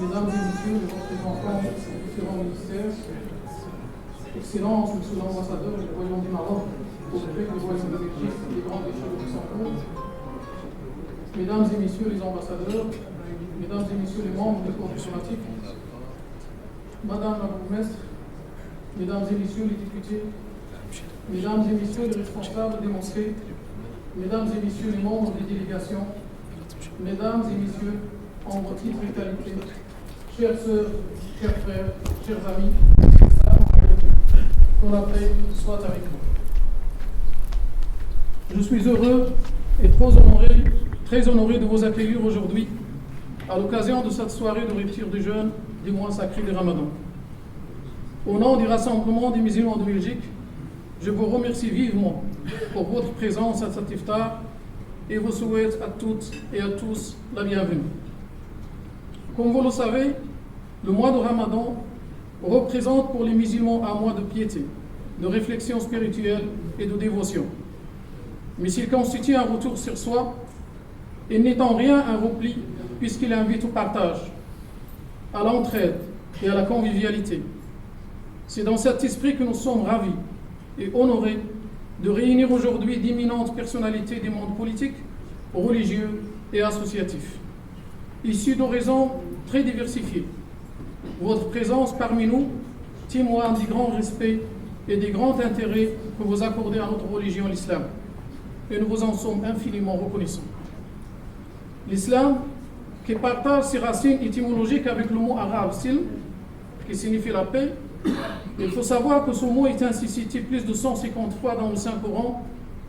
Mesdames et messieurs les représentants des différents ministères, Excellences, Monsieur l'ambassadeur du Royaume du Maroc, auprès du Royaume de Belgique et des grands déchets de Luxembourg, Mesdames et messieurs les ambassadeurs, Mesdames et messieurs les membres du corps diplomatique, Madame la bourgmestre, Mesdames et messieurs les députés, Mesdames et messieurs les responsables des mosquées, Mesdames et messieurs les membres des délégations, Mesdames et messieurs, en votre titre et qualité, chères sœurs, chers frères, chers amis, qu'on appelle soit avec vous. Je suis heureux et très honoré de vous accueillir aujourd'hui à l'occasion de cette soirée de rupture du jeûne du mois sacré du Ramadan. Au nom du Rassemblement des musulmans de Belgique, je vous remercie vivement pour votre présence à cet iftar et vous souhaite à toutes et à tous la bienvenue. Comme vous le savez, le mois de Ramadan représente pour les musulmans un mois de piété, de réflexion spirituelle et de dévotion. Mais s'il constitue un retour sur soi, il n'est en rien un repli puisqu'il invite au partage, à l'entraide et à la convivialité. C'est dans cet esprit que nous sommes ravis et honorés de réunir aujourd'hui d'éminentes personnalités des mondes politiques, religieux et associatifs, issus d'horizons très diversifiés. Votre présence parmi nous témoigne du grand respect et des grands intérêts que vous accordez à notre religion, l'islam, et nous vous en sommes infiniment reconnaissants. L'islam, qui partage ses racines étymologiques avec le mot arabe silm, qui signifie la paix, il faut savoir que ce mot est ainsi cité plus de 150 fois dans le Saint-Coran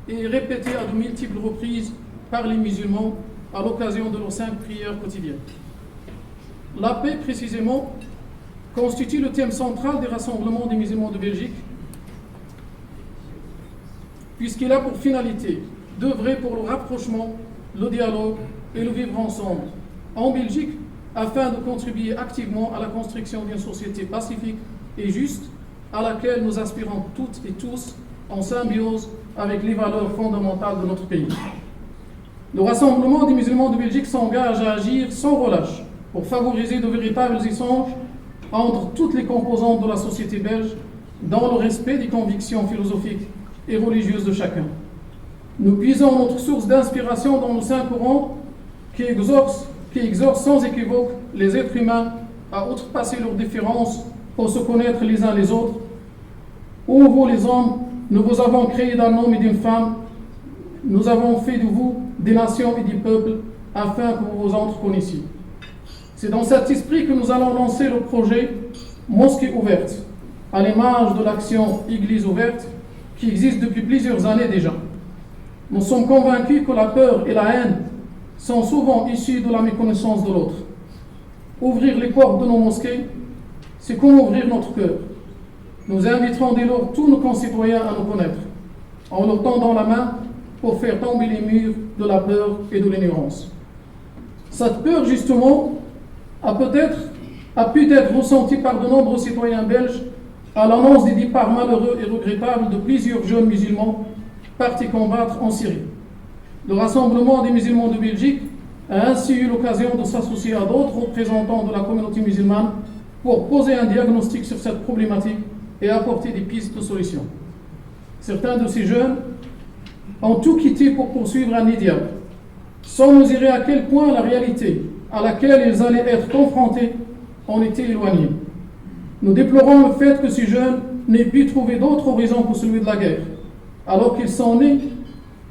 et est répété à de multiples reprises par les musulmans à l'occasion de leurs 5 prières quotidiennes. La paix, précisément, constitue le thème central des rassemblements des musulmans de Belgique, puisqu'il a pour finalité d'œuvrer pour le rapprochement, le dialogue et le vivre ensemble en Belgique, afin de contribuer activement à la construction d'une société pacifique et juste, à laquelle nous aspirons toutes et tous en symbiose avec les valeurs fondamentales de notre pays. Le Rassemblement des musulmans de Belgique s'engage à agir sans relâche pour favoriser de véritables échanges entre toutes les composantes de la société belge dans le respect des convictions philosophiques et religieuses de chacun. Nous puisons notre source d'inspiration dans le Saint-Coran qui exhorte sans équivoque les êtres humains à outrepasser leurs différences pour se connaître les uns les autres. Ô vous les hommes, nous vous avons créé d'un homme et d'une femme, nous avons fait de vous des nations et des peuples afin que vous vous entreconnaissiez. C'est dans cet esprit que nous allons lancer le projet Mosquée ouverte, à l'image de l'action Église ouverte qui existe depuis plusieurs années déjà. Nous sommes convaincus que la peur et la haine sont souvent issues de la méconnaissance de l'autre. Ouvrir les portes de nos mosquées, c'est comme ouvrir notre cœur. Nous inviterons dès lors tous nos concitoyens à nous connaître, en leur tendant la main pour faire tomber les murs de la peur et de l'ignorance. Cette peur, justement, a pu être ressentie par de nombreux citoyens belges à l'annonce des départs malheureux et regrettables de plusieurs jeunes musulmans partis combattre en Syrie. Le Rassemblement des musulmans de Belgique a ainsi eu l'occasion de s'associer à d'autres représentants de la communauté musulmane pour poser un diagnostic sur cette problématique et apporter des pistes de solutions. Certains de ces jeunes ont tout quitté pour poursuivre un idéal, sans mesurer à quel point la réalité à laquelle ils allaient être confrontés en était éloignée. Nous déplorons le fait que ces jeunes n'aient pu trouver d'autre horizon que celui de la guerre, alors qu'ils sont nés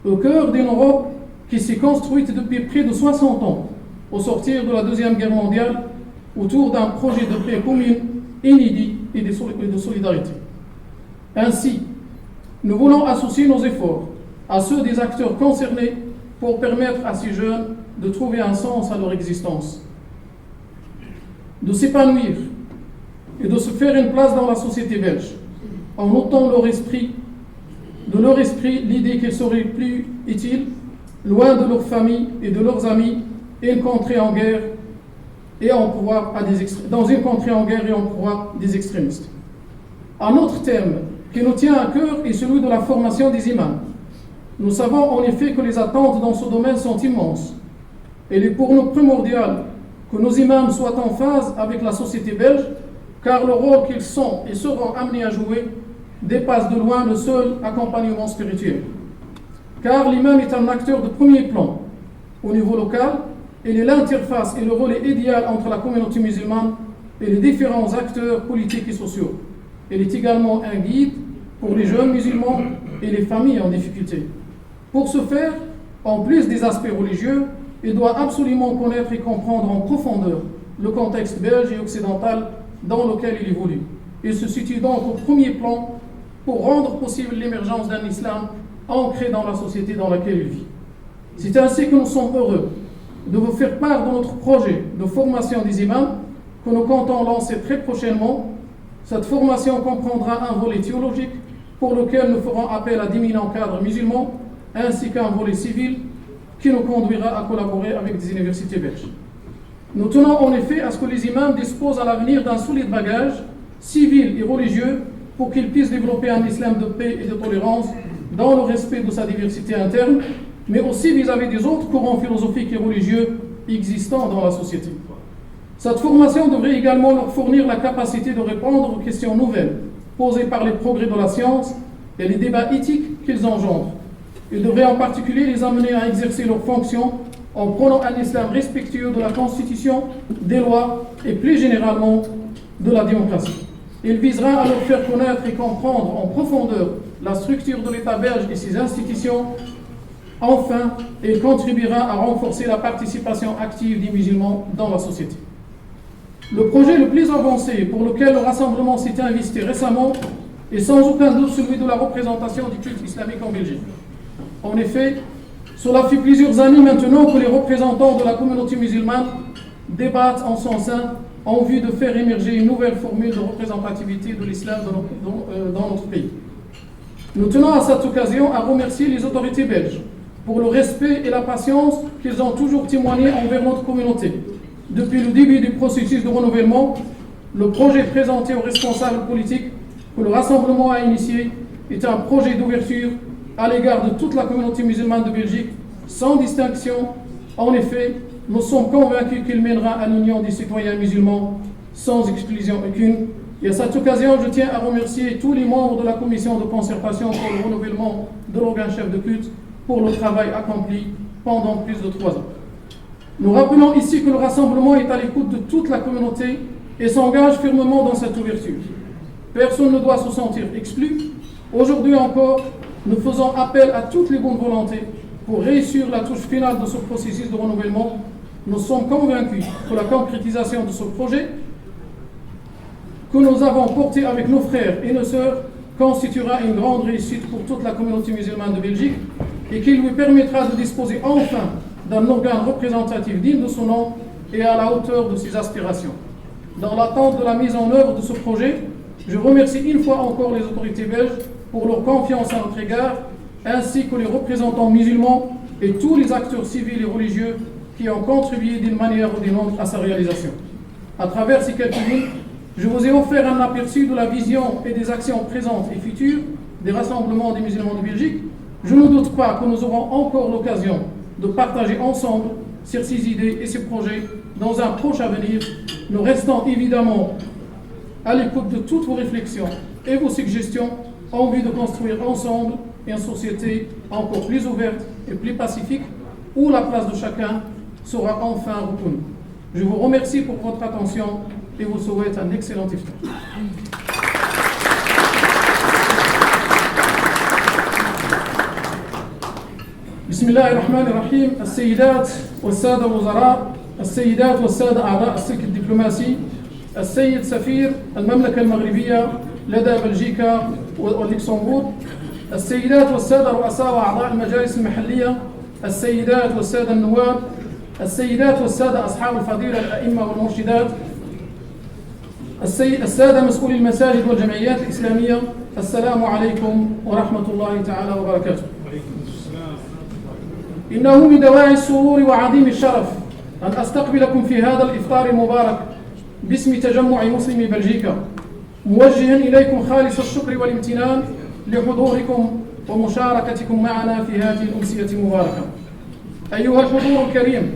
au cœur d'une Europe qui s'est construite depuis près de 60 ans, au sortir de la Deuxième Guerre mondiale, autour d'un projet de paix commune, inédit et de solidarité. Ainsi, nous voulons associer nos efforts à ceux des acteurs concernés pour permettre à ces jeunes de trouver un sens à leur existence, de s'épanouir et de se faire une place dans la société belge, en notant de leur esprit l'idée qu'il serait plus utile, loin de leur famille et de leurs amis, une contrée en guerre et en proie dans une contrée en guerre et en proie des extrémistes. Un autre thème qui nous tient à cœur est celui de la formation des imams. Nous savons en effet que les attentes dans ce domaine sont immenses. Il est pour nous primordial que nos imams soient en phase avec la société belge, car le rôle qu'ils sont et seront amenés à jouer dépasse de loin le seul accompagnement spirituel. Car l'imam est un acteur de premier plan. Au niveau local, il est l'interface et le relais idéal entre la communauté musulmane et les différents acteurs politiques et sociaux. Il est également un guide pour les jeunes musulmans et les familles en difficulté. Pour ce faire, en plus des aspects religieux, il doit absolument connaître et comprendre en profondeur le contexte belge et occidental dans lequel il évolue. Il se situe donc au premier plan pour rendre possible l'émergence d'un islam ancré dans la société dans laquelle il vit. C'est ainsi que nous sommes heureux de vous faire part de notre projet de formation des imams que nous comptons lancer très prochainement. Cette formation comprendra un volet théologique pour lequel nous ferons appel à d'éminents cadres musulmans ainsi qu'un volet civil qui nous conduira à collaborer avec des universités belges. Nous tenons en effet à ce que les imams disposent à l'avenir d'un solide bagage civil et religieux pour qu'ils puissent développer un islam de paix et de tolérance dans le respect de sa diversité interne, mais aussi vis-à-vis des autres courants philosophiques et religieux existants dans la société. Cette formation devrait également leur fournir la capacité de répondre aux questions nouvelles posées par les progrès de la science et les débats éthiques qu'ils engendrent. Ils devraient en particulier les amener à exercer leurs fonctions en prônant un islam respectueux de la Constitution, des lois et plus généralement de la démocratie. Il visera à leur faire connaître et comprendre en profondeur la structure de l'État belge et ses institutions. Enfin, il contribuera à renforcer la participation active des musulmans dans la société. Le projet le plus avancé pour lequel le Rassemblement s'est investi récemment est sans aucun doute celui de la représentation du culte islamique en Belgique. En effet, cela fait plusieurs années maintenant que les représentants de la communauté musulmane débattent en son sein en vue de faire émerger une nouvelle formule de représentativité de l'islam dans notre pays. Nous tenons à cette occasion à remercier les autorités belges pour le respect et la patience qu'ils ont toujours témoigné envers notre communauté. Depuis le début du processus de renouvellement, le projet présenté aux responsables politiques que le Rassemblement a initié est un projet d'ouverture à l'égard de toute la communauté musulmane de Belgique, sans distinction. En effet, nous sommes convaincus qu'il mènera à l'union des citoyens musulmans sans exclusion aucune. Et à cette occasion, je tiens à remercier tous les membres de la commission de concertation pour le renouvellement de l'organe chef de culte pour le travail accompli pendant plus de 3 ans. Nous rappelons ici que le Rassemblement est à l'écoute de toute la communauté et s'engage fermement dans cette ouverture. Personne ne doit se sentir exclu. Aujourd'hui encore, nous faisons appel à toutes les bonnes volontés pour réussir la touche finale de ce processus de renouvellement. Nous sommes convaincus que la concrétisation de ce projet que nous avons porté avec nos frères et nos sœurs constituera une grande réussite pour toute la communauté musulmane de Belgique et qui lui permettra de disposer enfin d'un organe représentatif digne de son nom et à la hauteur de ses aspirations. Dans l'attente de la mise en œuvre de ce projet, je remercie une fois encore les autorités belges pour leur confiance à notre égard, ainsi que les représentants musulmans et tous les acteurs civils et religieux qui ont contribué d'une manière ou d'une autre à sa réalisation. À travers ces quelques lignes, Je vous ai offert un aperçu de la vision et des actions présentes et futures des rassemblements des musulmans de Belgique. Je ne doute pas que nous aurons encore l'occasion de partager ensemble sur ces idées et ces projets dans un proche avenir. Nous restons évidemment à l'écoute de toutes vos réflexions et vos suggestions en vue de construire ensemble une société encore plus ouverte et plus pacifique où la place de chacun sera enfin reconnue. Je vous remercie pour votre attention et vous souhaite un excellent iftar. بسم الله الرحمن الرحيم. السيدات والسادة الوزراء، السيدات والسادة أعضاء السلك الدبلوماسي، السيد سفير المملكة المغربية لدى بلجيكا واللوكسمبورغ، السيدات والسادة رؤساء وأعضاء المجالس المحلية، السيدات والسادة النواب، السيدات والسادة أصحاب الفضيلة الأئمة والمرشدات، السادة مسؤولي المساجد والجمعيات الإسلامية، السلام عليكم ورحمة الله تعالى وبركاته. إنه من دواعي السرور وعظيم الشرف أن أستقبلكم في هذا الإفطار المبارك باسم تجمع مسلمي بلجيكا، موجها إليكم خالص الشكر والامتنان لحضوركم ومشاركتكم معنا في هذه الأمسية المباركة. أيها الحضور الكريم،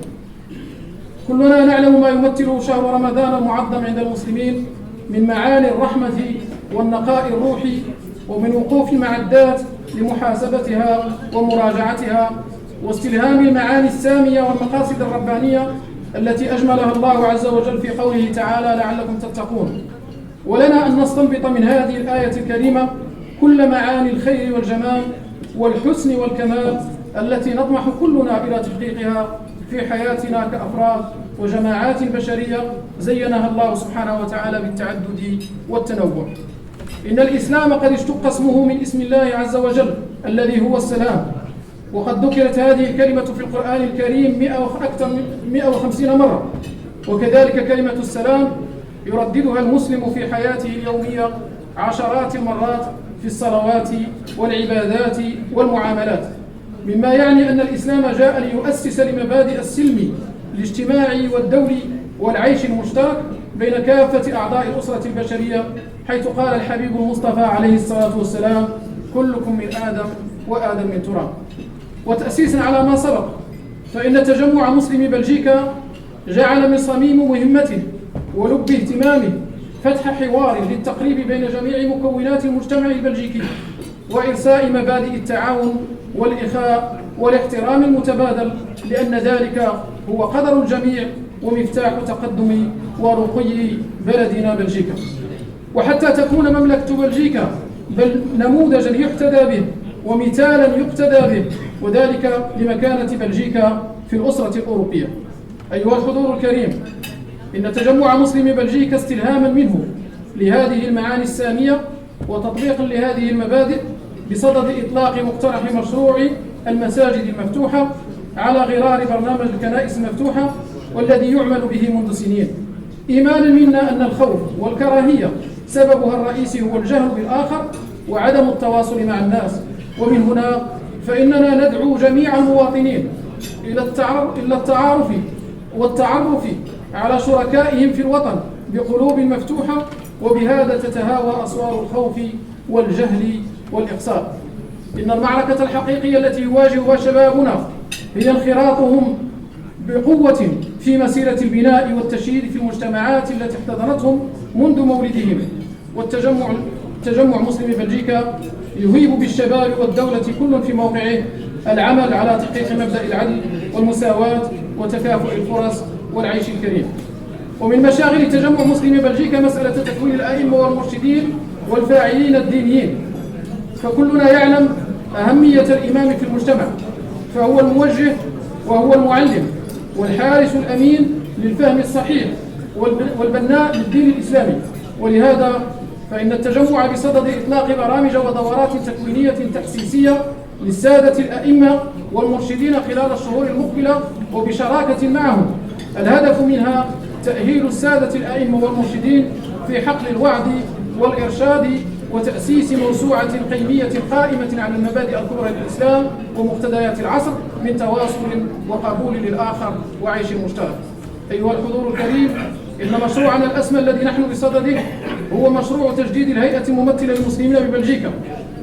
كلنا نعلم ما يمثله شهر رمضان المعظم عند المسلمين من معاني الرحمة والنقاء الروحي، ومن وقوف المعدات لمحاسبتها ومراجعتها، واستلهام المعاني السامية والمقاصد الربانية التي أجملها الله عز وجل في قوله تعالى لعلكم تتقون. ولنا أن نستنبط من هذه الآية الكريمة كل معاني الخير والجمال والحسن والكمال التي نطمح كلنا إلى تحقيقها في حياتنا كأفراد وجماعات بشرية زينها الله سبحانه وتعالى بالتعدد والتنوع. إن الإسلام قد اشتق اسمه من اسم الله عز وجل الذي هو السلام، وقد ذكرت هذه الكلمة في القرآن الكريم أكثر من 150 مرة، وكذلك كلمة السلام يرددها المسلم في حياته اليومية عشرات المرات في الصلوات والعبادات والمعاملات، مما يعني أن الإسلام جاء ليؤسس لمبادئ السلم الاجتماعي والدولي والعيش المشترك بين كافة أعضاء الأسرة البشرية، حيث قال الحبيب المصطفى عليه الصلاة والسلام: كلكم من آدم وآدم من تراب. وتأسيسا على ما سبق، فإن تجمع مسلمي بلجيكا جعل من صميم مهمته ولب اهتمامه فتح حوار للتقريب بين جميع مكونات المجتمع البلجيكي، وإرساء مبادئ التعاون والإخاء والاحترام المتبادل، لأن ذلك هو قدر الجميع ومفتاح تقدم ورقي بلدنا بلجيكا. وحتى تكون مملكة بلجيكا نموذجا يحتذى به ومثالا يقتدى به، وذلك لمكانة بلجيكا في الأسرة الأوروبية. أيها الحضور الكريم، إن تجمع مسلمي بلجيكا استلهاما منه لهذه المعاني السامية وتطبيقا لهذه المبادئ بصدد إطلاق مقترح مشروع المساجد المفتوحة على غرار برنامج الكنائس المفتوحة، والذي يعمل به منذ سنين، إيمانا منا أن الخوف والكراهية سببها الرئيسي هو الجهل بالآخر وعدم التواصل مع الناس. ومن هنا فإننا ندعو جميع المواطنين إلى التعارف والتعرف على شركائهم في الوطن بقلوب مفتوحة، وبهذا تتهاوى أسوار الخوف والجهل والإقصاء. إن المعركة الحقيقية التي يواجهها شبابنا هي انخراطهم بقوة في مسيرة البناء والتشييد في المجتمعات التي احتضنتهم منذ مولدهم. تجمع مسلمي بلجيكا يهيب بالشباب والدولة كل في موقعه العمل على تحقيق مبدأ العدل والمساواة وتكافؤ الفرص والعيش الكريم. ومن مشاغل تجمع مسلمي بلجيكا مسألة تكوين الأئمة والمرشدين والفاعلين الدينيين، فكلنا يعلم أهمية الإمام في المجتمع، فهو الموجه وهو المعلم والحارس الأمين للفهم الصحيح والبناء للدين الإسلامي. ولهذا فإن التجمع بصدد إطلاق برامج ودورات تكوينية تأسيسية للسادة الأئمة والمرشدين خلال الشهور المقبلة وبشراكة معهم، الهدف منها تأهيل السادة الأئمة والمرشدين في حقل الوعد والإرشاد وتأسيس موسوعة قيمية قائمة على المبادئ الكبرى للإسلام ومقتضيات العصر من تواصل وقبول للآخر وعيش مشترك. أيها الحضور الكريم، إن مشروعنا الأسمى الذي نحن بصدده هو مشروع تجديد الهيئة الممثلة للمسلمين ببلجيكا،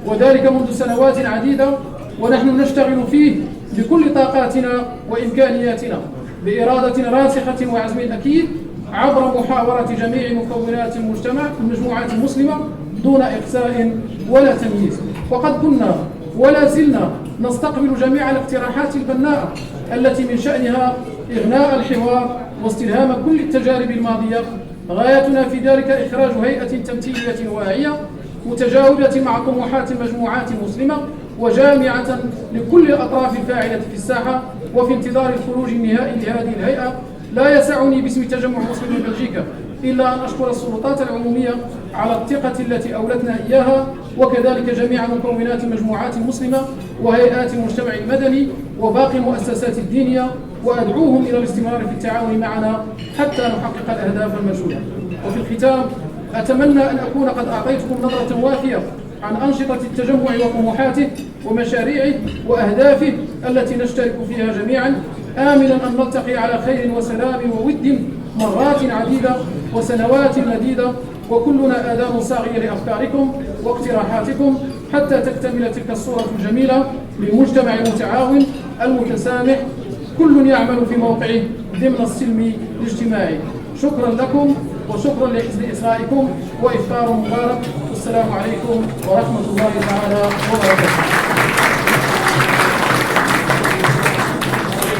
وذلك منذ سنوات عديدة، ونحن نشتغل فيه بكل طاقاتنا وإمكانياتنا بإرادة راسخة وعزم أكيد عبر محاورة جميع مكونات المجموعات المسلمة دون إقساء ولا تمييز. وقد كنا ولا زلنا نستقبل جميع الاقتراحات البناءة التي من شأنها إغناء الحوار واستلهام كل التجارب الماضية. غايتنا في ذلك إخراج هيئة تمثيلية واعية متجاوبة مع طموحات المجموعات المسلمة وجامعة لكل الأطراف الفاعلة في الساحة، وفي انتظار الخروج النهائي لهذه الهيئة. لا يسعني باسم تجمع مسلمي بلجيكا إلا أن أشكر السلطات العمومية على الثقة التي أولتنا إياها، وكذلك جميع مكونات المجموعات المسلمة وهيئات المجتمع المدني وباقي المؤسسات الدينية، وأدعوهم إلى الاستمرار في التعاون معنا حتى نحقق الأهداف المنشودة. وفي الختام أتمنى أن أكون قد أعطيتكم نظرة وافية عن أنشطة التجمع وطموحاته ومشاريعه وأهدافه التي نشترك فيها جميعا، آملا أن نلتقي على خير وسلام وود مرات عديدة وسنوات مديدة، وكلنا آذان صاغية لأفكاركم واقتراحاتكم حتى تكتمل تلك الصورة الجميلة للمجتمع المتعاون المتسامح كل يعمل في موقعه ضمن السلم الاجتماعي. شكرا لكم وشكرا لحسن إصغائكم وإفطار مبارك، والسلام عليكم ورحمة الله تعالى وبركاته.